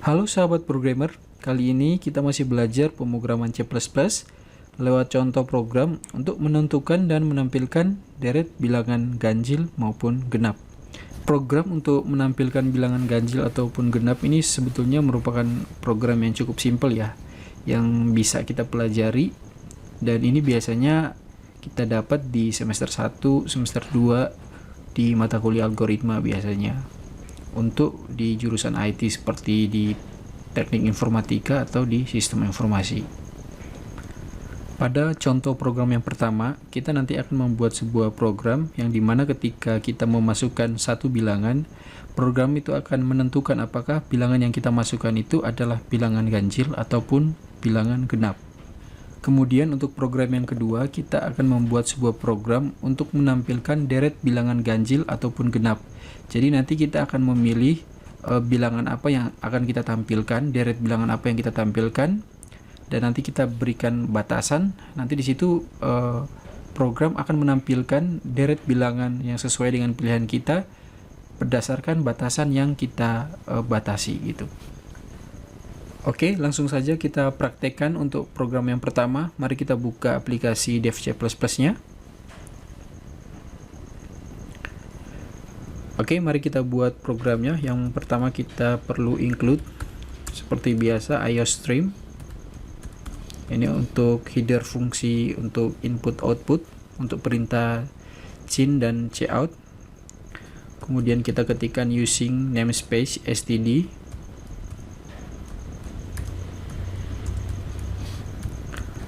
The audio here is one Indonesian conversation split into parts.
Halo sahabat programmer, kali ini kita masih belajar pemrograman C++ lewat contoh program untuk menentukan dan menampilkan deret bilangan ganjil maupun genap. Program untuk menampilkan bilangan ganjil ataupun genap ini sebetulnya merupakan program yang cukup simpel ya, yang bisa kita pelajari, dan ini biasanya kita dapat di semester 1, semester 2 di mata kuliah algoritma biasanya. Untuk di jurusan IT seperti di teknik informatika atau di sistem informasi. Pada contoh program yang pertama, kita nanti akan membuat sebuah program yang dimana ketika kita memasukkan satu bilangan, program itu akan menentukan apakah bilangan yang kita masukkan itu adalah bilangan ganjil ataupun bilangan genap. Kemudian untuk program yang kedua, kita akan membuat sebuah program untuk menampilkan deret bilangan ganjil ataupun genap. Jadi nanti kita akan memilih bilangan apa yang akan kita tampilkan, deret bilangan apa yang kita tampilkan, dan nanti kita berikan batasan. Nanti di situ program akan menampilkan deret bilangan yang sesuai dengan pilihan kita berdasarkan batasan yang kita batasi gitu. Oke, langsung saja kita praktekkan untuk program yang pertama. Mari kita buka aplikasi DevC++-nya. Oke, mari kita buat programnya. Yang pertama kita perlu include seperti biasa IOStream. Ini untuk header fungsi untuk input output, untuk perintah cin dan cout. Kemudian kita ketikkan using namespace std.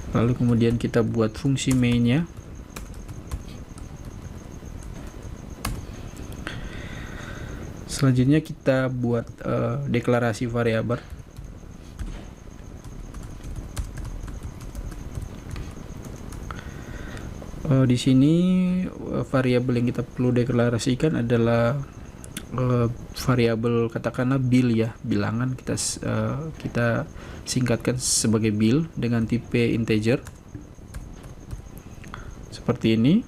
Lalu kemudian kita buat fungsi mainnya. Selanjutnya kita buat deklarasi variabel. Di sini variabel yang kita perlu deklarasikan adalah variabel katakanlah bil ya, bilangan kita singkatkan sebagai bil dengan tipe integer seperti ini.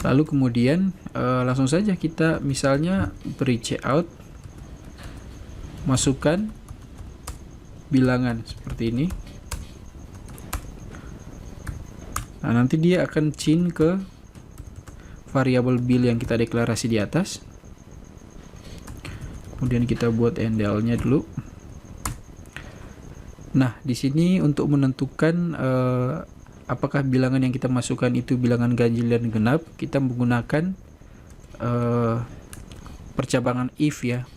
Lalu kemudian langsung saja kita misalnya beri cout, masukkan bilangan seperti ini. Nah, nanti dia akan cin ke variabel bil yang kita deklarasi di atas. Kemudian kita buat endl-nya dulu. Nah, di sini untuk menentukan apakah bilangan yang kita masukkan itu bilangan ganjil dan genap, kita menggunakan percabangan if ya.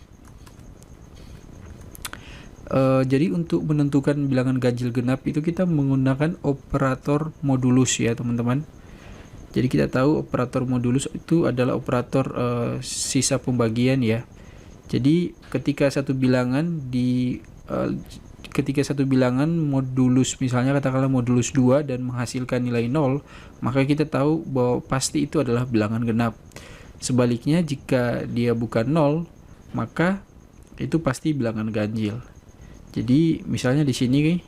Jadi untuk menentukan bilangan ganjil genap itu kita menggunakan operator modulus ya teman-teman. Jadi kita tahu operator modulus itu adalah operator sisa pembagian ya. Jadi ketika satu bilangan modulus, misalnya katakanlah modulus 2 dan menghasilkan nilai 0, maka kita tahu bahwa pasti itu adalah bilangan genap. Sebaliknya jika dia bukan 0, maka itu pasti bilangan ganjil. Jadi misalnya di sini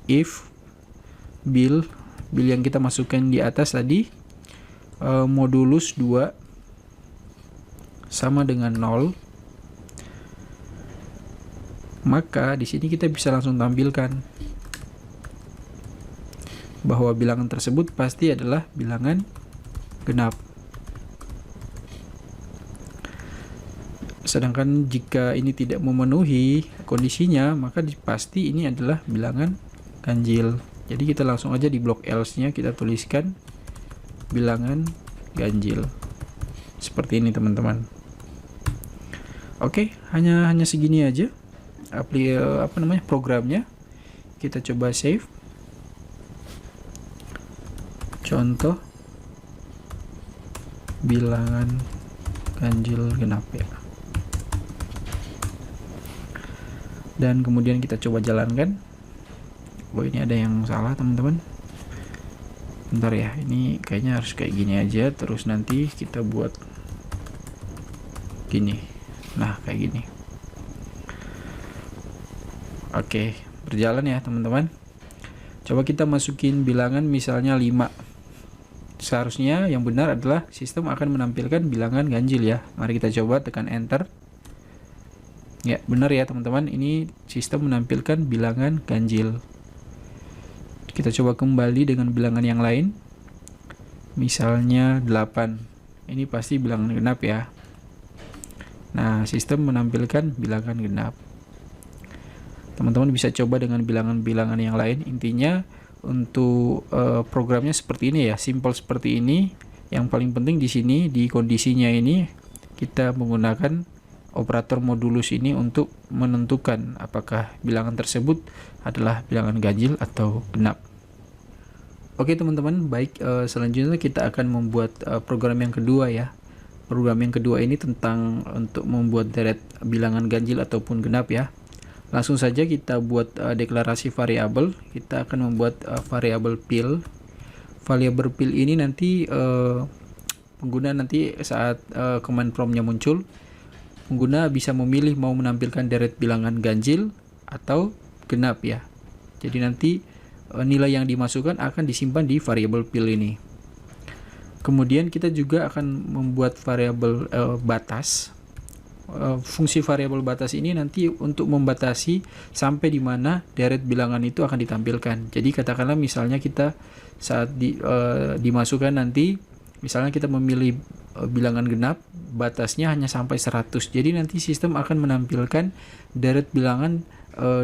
if bil yang kita masukkan di atas tadi modulus 2 sama dengan 0, maka di sini kita bisa langsung tampilkan bahwa bilangan tersebut pasti adalah bilangan genap. Sedangkan jika ini tidak memenuhi kondisinya, maka pasti ini adalah bilangan ganjil. Jadi kita langsung aja di blok else-nya kita tuliskan bilangan ganjil. Seperti ini teman-teman. Oke, hanya segini aja programnya. Kita coba save. Contoh bilangan ganjil genap ya. Dan kemudian kita coba jalankan. Oh, ini ada yang salah teman-teman. Bentar ya, ini kayaknya harus kayak gini aja. Terus nanti kita buat gini. Nah, kayak gini. Oke, berjalan ya teman-teman. Coba kita masukin bilangan misalnya 5. Seharusnya yang benar adalah sistem akan menampilkan bilangan ganjil ya. Mari kita coba tekan enter. Ya, benar ya teman-teman, ini sistem menampilkan bilangan ganjil. Kita coba kembali dengan bilangan yang lain. Misalnya 8. Ini pasti bilangan genap ya. Nah, sistem menampilkan bilangan genap. Teman-teman bisa coba dengan bilangan-bilangan yang lain. Intinya untuk programnya seperti ini ya, simple seperti ini. Yang paling penting di sini di kondisinya ini kita menggunakan operator modulus ini untuk menentukan apakah bilangan tersebut adalah bilangan ganjil atau genap. Oke teman-teman, baik, selanjutnya kita akan membuat program yang kedua ya. Program yang kedua ini tentang untuk membuat deret bilangan ganjil ataupun genap ya. Langsung saja kita buat deklarasi variabel. Kita akan membuat variabel pil. Variabel pil ini nanti pengguna nanti saat command promptnya muncul, pengguna bisa memilih mau menampilkan deret bilangan ganjil atau genap ya. Jadi nanti nilai yang dimasukkan akan disimpan di variabel pil ini. Kemudian kita juga akan membuat variabel batas. Fungsi variabel batas ini nanti untuk membatasi sampai di mana deret bilangan itu akan ditampilkan. Jadi katakanlah misalnya kita saat dimasukkan nanti, misalnya kita memilih bilangan genap, batasnya hanya sampai 100. Jadi nanti sistem akan menampilkan deret bilangan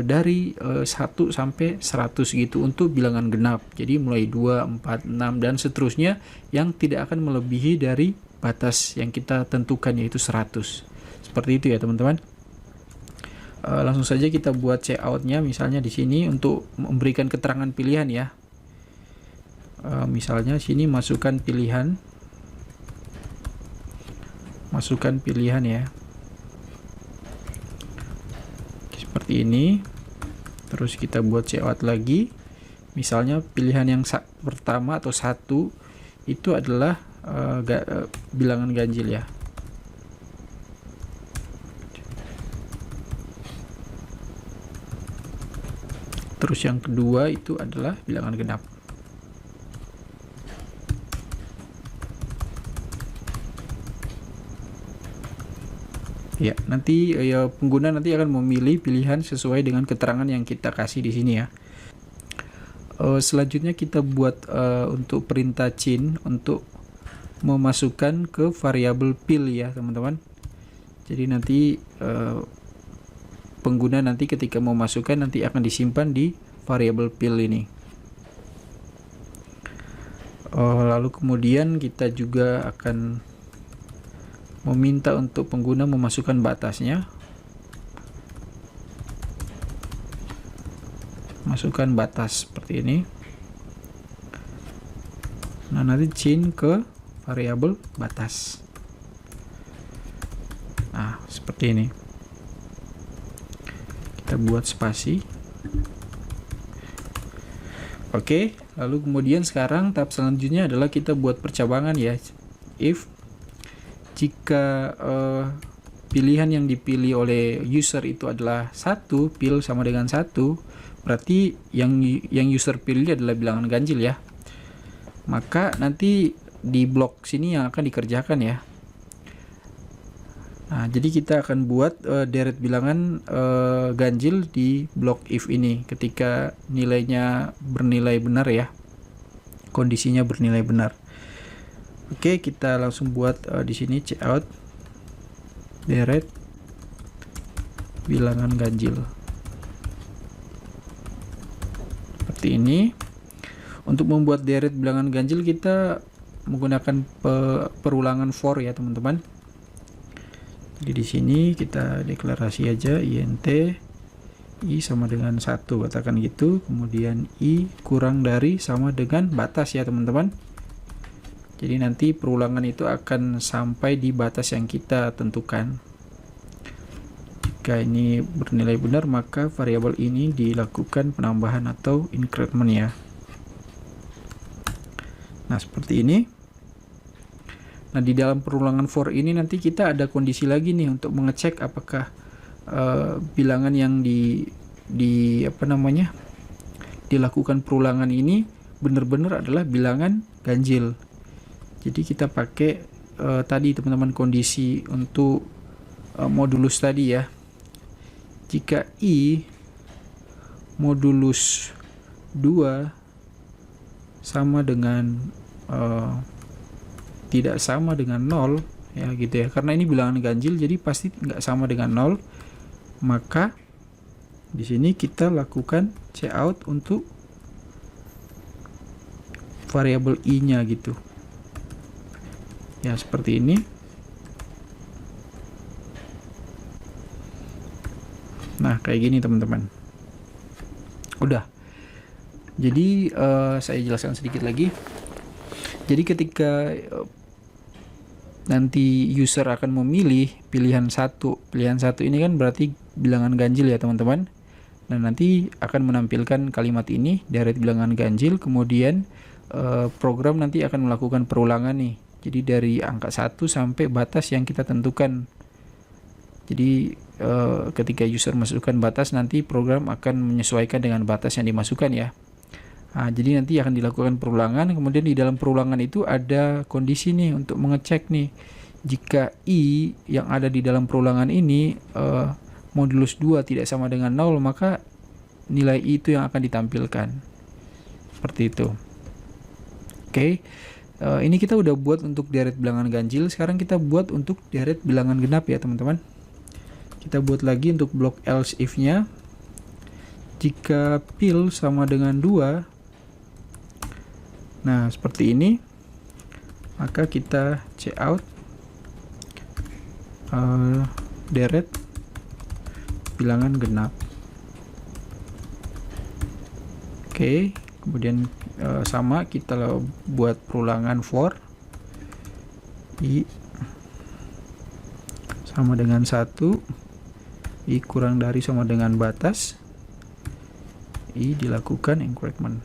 dari 1 sampai 100 gitu untuk bilangan genap. Jadi mulai 2, 4, 6 dan seterusnya yang tidak akan melebihi dari batas yang kita tentukan yaitu 100. Seperti itu ya teman-teman. Langsung saja kita buat cout-nya misalnya di sini untuk memberikan keterangan pilihan ya. Misalnya sini masukkan pilihan. Masukkan pilihan ya. Seperti ini. Terus kita buat cout lagi. Misalnya pilihan yang pertama atau 1 itu adalah bilangan ganjil ya. Terus yang kedua itu adalah bilangan genap. Ya, nanti pengguna nanti akan memilih pilihan sesuai dengan keterangan yang kita kasih di sini ya. Selanjutnya kita buat untuk perintah chain untuk memasukkan ke variabel pil ya teman-teman. Jadi nanti pengguna nanti ketika mau masukkan nanti akan disimpan di variabel pil ini. Lalu kemudian kita juga akan meminta untuk pengguna memasukkan batasnya. Masukkan batas seperti ini. Nah, nanti chain ke variabel batas. Nah, seperti ini. Kita buat spasi. Oke, lalu kemudian sekarang tahap selanjutnya adalah kita buat percabangan ya. If jika pilihan yang dipilih oleh user itu adalah 1, pil sama dengan 1, berarti yang user pilih adalah bilangan ganjil ya. Maka nanti di blok sini yang akan dikerjakan ya. Nah, jadi kita akan buat deret bilangan ganjil di blok if ini ketika nilainya bernilai benar ya. Kondisinya bernilai benar. Oke, kita langsung buat di sini cout deret bilangan ganjil. Seperti ini. Untuk membuat deret bilangan ganjil kita menggunakan perulangan for ya, teman-teman. Jadi di sini kita deklarasi aja int i sama dengan 1, katakan gitu. Kemudian i kurang dari sama dengan batas ya, teman-teman. Jadi nanti perulangan itu akan sampai di batas yang kita tentukan. Jika ini bernilai benar, maka variabel ini dilakukan penambahan atau increment ya. Nah, seperti ini. Nah, di dalam perulangan for ini nanti kita ada kondisi lagi nih untuk mengecek apakah bilangan yang dilakukan perulangan ini benar-benar adalah bilangan ganjil. Jadi kita pakai tadi teman-teman kondisi untuk modulus tadi ya. jika I modulus 2 sama dengan tidak sama dengan 0 ya gitu ya, karena ini bilangan ganjil jadi pasti nggak sama dengan 0, maka di sini kita lakukan cout untuk variabel i-nya gitu ya, seperti ini. Nah kayak gini teman-teman. Udah, jadi saya jelaskan sedikit lagi. Jadi ketika nanti user akan memilih pilihan satu ini kan berarti bilangan ganjil ya teman-teman. Nah nanti akan menampilkan kalimat ini deret bilangan ganjil, kemudian program nanti akan melakukan perulangan nih. Jadi dari angka 1 sampai batas yang kita tentukan. Jadi ketika user masukkan batas, nanti program akan menyesuaikan dengan batas yang dimasukkan ya. Nah, jadi nanti akan dilakukan perulangan, kemudian di dalam perulangan itu ada kondisi nih untuk mengecek nih, jika I yang ada di dalam perulangan ini modulus 2 tidak sama dengan 0, maka nilai I itu yang akan ditampilkan. Seperti itu. Oke, ini kita udah buat untuk deret bilangan ganjil, sekarang kita buat untuk deret bilangan genap ya teman-teman. Kita buat lagi untuk blok else if-nya. Jika pil sama dengan 2, nah seperti ini, maka kita cout deret bilangan genap. Oke, kemudian sama kita buat perulangan for I sama dengan 1, I kurang dari sama dengan batas, I dilakukan increment.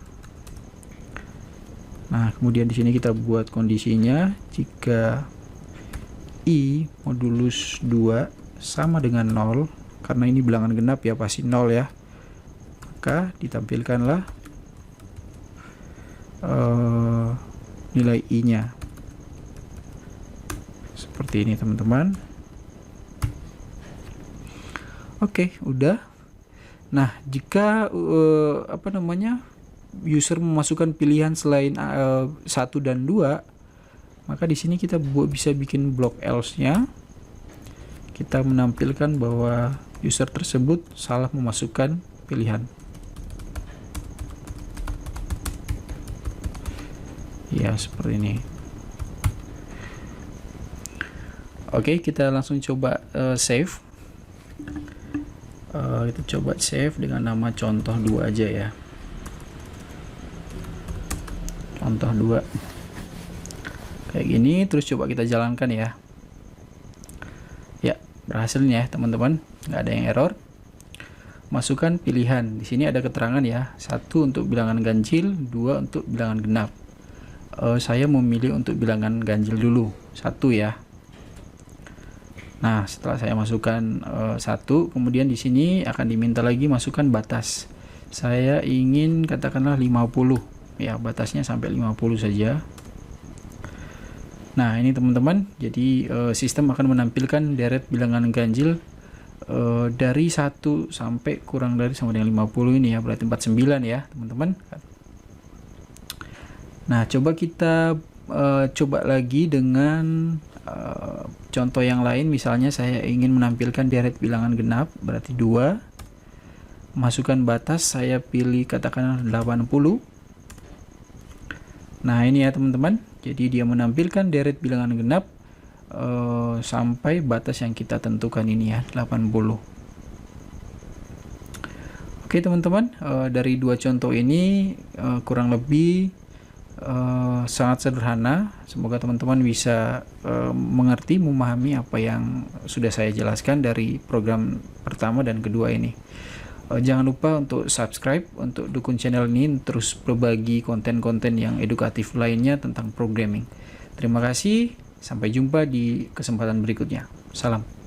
Nah, kemudian di sini kita buat kondisinya, jika I modulus 2 sama dengan 0, karena ini bilangan genap ya pasti 0 ya, maka ditampilkanlah nilai I-nya. Seperti ini teman-teman. Oke, udah. Nah, jika user memasukkan pilihan selain 1 dan 2, maka di sini kita bisa bikin blok else-nya. Kita menampilkan bahwa user tersebut salah memasukkan pilihan. Ya, seperti ini. Oke, kita langsung coba save. Kita coba save dengan nama contoh 2 aja ya. Contoh 2 kayak gini, terus coba kita jalankan ya. Ya, berhasil nih ya teman-teman, nggak ada yang error. Masukkan pilihan, di sini ada keterangan ya, 1 untuk bilangan ganjil, 2 untuk bilangan genap. Saya memilih untuk bilangan ganjil dulu, 1 ya. Nah, setelah saya masukkan 1, kemudian di sini akan diminta lagi masukkan batas. Saya ingin katakanlah 50 ya, batasnya sampai 50 saja. Nah, ini teman-teman, jadi sistem akan menampilkan deret bilangan ganjil dari 1 sampai kurang dari sama dengan 50 ini ya, berarti 49 ya teman-teman. Nah, coba kita coba lagi dengan contoh yang lain. Misalnya saya ingin menampilkan deret bilangan genap, berarti 2. Masukkan batas, saya pilih katakanlah 80. Nah, ini ya teman-teman, jadi dia menampilkan deret bilangan genap sampai batas yang kita tentukan ini ya, 80. Oke teman-teman, dari 2 contoh ini kurang lebih sangat sederhana. Semoga teman-teman bisa mengerti, memahami apa yang sudah saya jelaskan dari program pertama dan kedua ini. Jangan lupa untuk subscribe, untuk dukung channel ini terus berbagi konten-konten yang edukatif lainnya tentang programming. Terima kasih, sampai jumpa di kesempatan berikutnya. Salam.